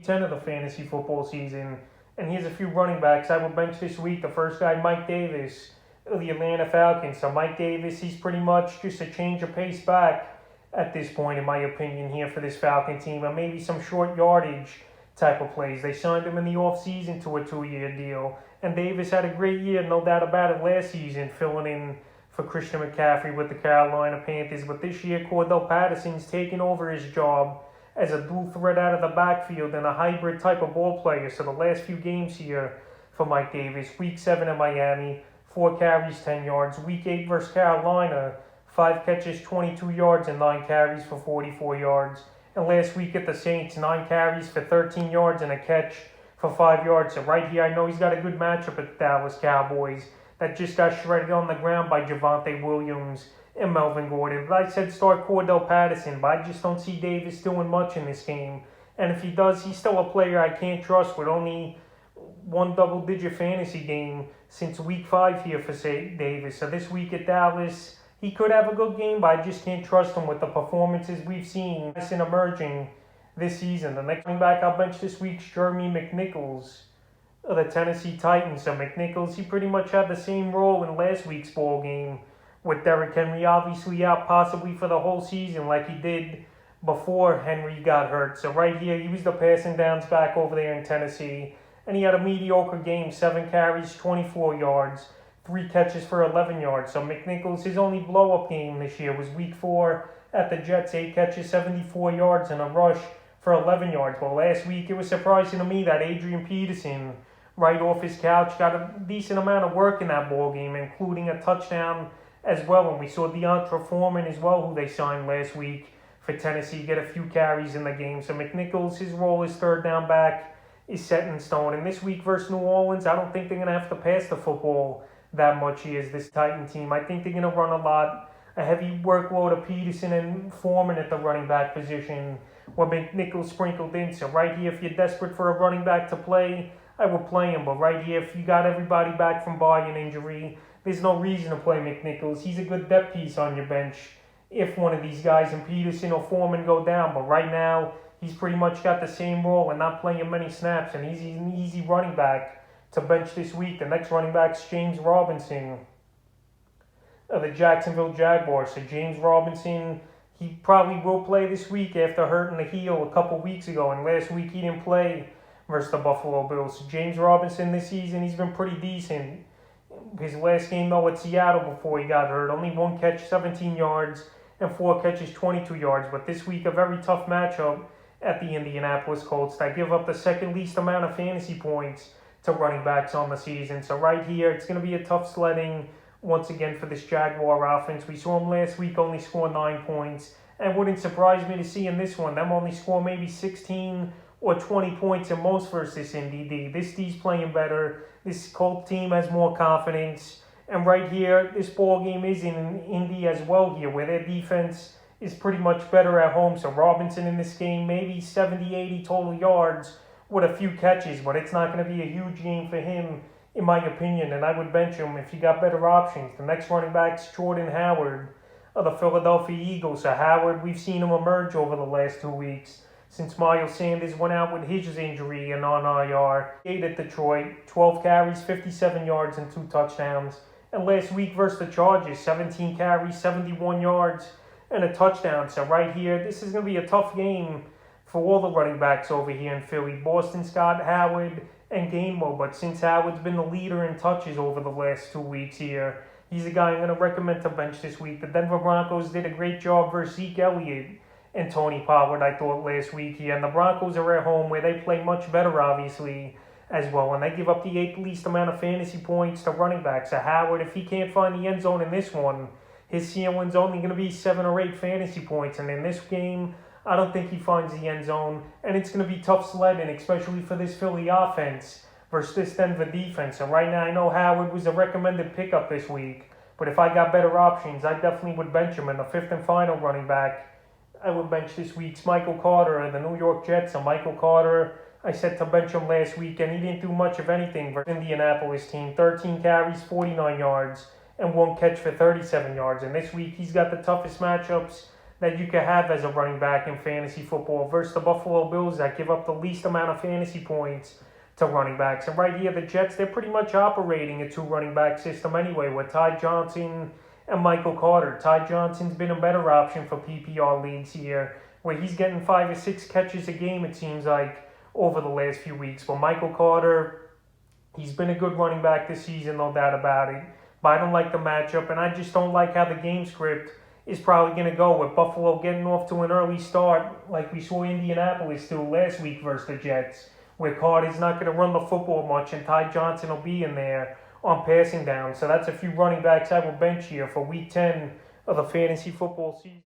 10 of the fantasy football season. And here's a few running backs I will bench this week. The first guy, Mike Davis of the Atlanta Falcons. So Mike Davis, he's pretty much just a change of pace back at this point, in my opinion, here for this Falcon team. And maybe some short yardage type of plays. They signed him in the offseason to a 2-year deal. And Davis had a great year, no doubt about it, last season, filling in for Christian McCaffrey with the Carolina Panthers. But this year, Cordell Patterson's taken over his job as a dual threat out of the backfield and a hybrid type of ball player. So the last few games here for Mike Davis, Week 7 in Miami, 4 carries, 10 yards. Week 8 versus Carolina, 5 catches, 22 yards, and 9 carries for 44 yards. And last week at the Saints, 9 carries for 13 yards and a catch for 5 yards. So right here, I know he's got a good matchup at the Dallas Cowboys that just got shredded on the ground by Javonte Williams and Melvin Gordon. But I said start Cordell Patterson, but I just don't see Davis doing much in this game. And if he does, he's still a player I can't trust with only one double-digit fantasy game since Week 5 here for Davis. So this week at Dallas, he could have a good game, but I just can't trust him with the performances we've seen in emerging this season. The next running back I'll bench this week's Jeremy McNichols of the Tennessee Titans. So McNichols, he pretty much had the same role in last week's ball game with Derrick Henry obviously out possibly for the whole season like he did before Henry got hurt. So right here, he was the passing downs back over there in Tennessee. And he had a mediocre game, 7 carries, 24 yards, 3 catches for 11 yards. So McNichols, his only blow-up game this year was Week 4 at the Jets, 8 catches, 74 yards, and a rush for 11 yards. Well, last week, it was surprising to me that Adrian Peterson, right off his couch, got a decent amount of work in that ball game, including a touchdown as well. And we saw Deonta Foreman as well, who they signed last week for Tennessee, get a few carries in the game. So McNichols, his role as third down back is set in stone. And this week versus New Orleans, I don't think they're going to have to pass the football that much here as this Titan team. I think they're going to run a lot, a heavy workload of Peterson and Foreman at the running back position with McNichols sprinkled in. So right here, if you're desperate for a running back to play, I will play him. But right here, if you got everybody back from bye and injury, there's no reason to play McNichols. He's a good depth piece on your bench if one of these guys in Peterson or Foreman go down. But right now, he's pretty much got the same role and not playing many snaps, and he's an easy running back to bench this week. The next running back's James Robinson of the Jacksonville Jaguars. So James Robinson, he probably will play this week after hurting the heel a couple weeks ago, and last week he didn't play versus the Buffalo Bills. So James Robinson this season, he's been pretty decent. His last game, though, at Seattle before he got hurt, only 1 catch, 17 yards, and 4 catches, 22 yards. But this week, a very tough matchup at the Indianapolis Colts that give up the second least amount of fantasy points to running backs on the season. So right here, it's going to be a tough sledding once again for this Jaguar offense. We saw them last week only score 9 points, and wouldn't surprise me to see in this one them only score maybe 16 or 20 points at most versus this Indy D. This D's playing better. This Colt team has more confidence. And right here, this ball game is in Indy as well here, where their defense is pretty much better at home. So Robinson in this game, maybe 70, 80 total yards with a few catches, but it's not going to be a huge game for him, in my opinion, and I would bench him if you got better options. The next running back's Jordan Howard of the Philadelphia Eagles. So Howard, we've seen him emerge over the last 2 weeks since Miles Sanders went out with his injury and on IR. 8 at Detroit, 12 carries, 57 yards, and 2 touchdowns. And last week versus the Chargers, 17 carries, 71 yards, and a touchdown. So right here, this is going to be a tough game for all the running backs over here in Philly. Boston Scott, Howard, and Gainwell. But since Howard's been the leader in touches over the last 2 weeks here, he's a guy I'm going to recommend to bench this week. The Denver Broncos did a great job versus Zeke Elliott and Tony Pollard, I thought, last week here. And the Broncos are at home where they play much better, obviously, as well. And they give up the 8th least amount of fantasy points to running backs. So Howard, if he can't find the end zone in this one, his ceiling's only going to be 7 or 8 fantasy points. And in this game, I don't think he finds the end zone. And it's going to be tough sledding, especially for this Philly offense versus this Denver defense. So right now, I know Howard was a recommended pickup this week. But if I got better options, I definitely would bench him. And the 5th and final running back I would bench this week's Michael Carter of the New York Jets. So Michael Carter, I said to bench him last week, and he didn't do much of anything for the Indianapolis team. 13 carries, 49 yards, and 1 catch for 37 yards. And this week, he's got the toughest matchups that you could have as a running back in fantasy football versus the Buffalo Bills that give up the least amount of fantasy points to running backs. And right here, the Jets, they're pretty much operating a two running back system anyway with Ty Johnson and Michael Carter. Ty Johnson's been a better option for PPR leagues here, where he's getting 5 or 6 catches a game, it seems like, over the last few weeks. But Michael Carter, he's been a good running back this season, no doubt about it. But I don't like the matchup, and I just don't like how the game script is probably going to go with Buffalo getting off to an early start like we saw Indianapolis do last week versus the Jets, where Carter's not going to run the football much and Ty Johnson will be in there on passing down. So that's a few running backs I will bench here for week 10 of the fantasy football season.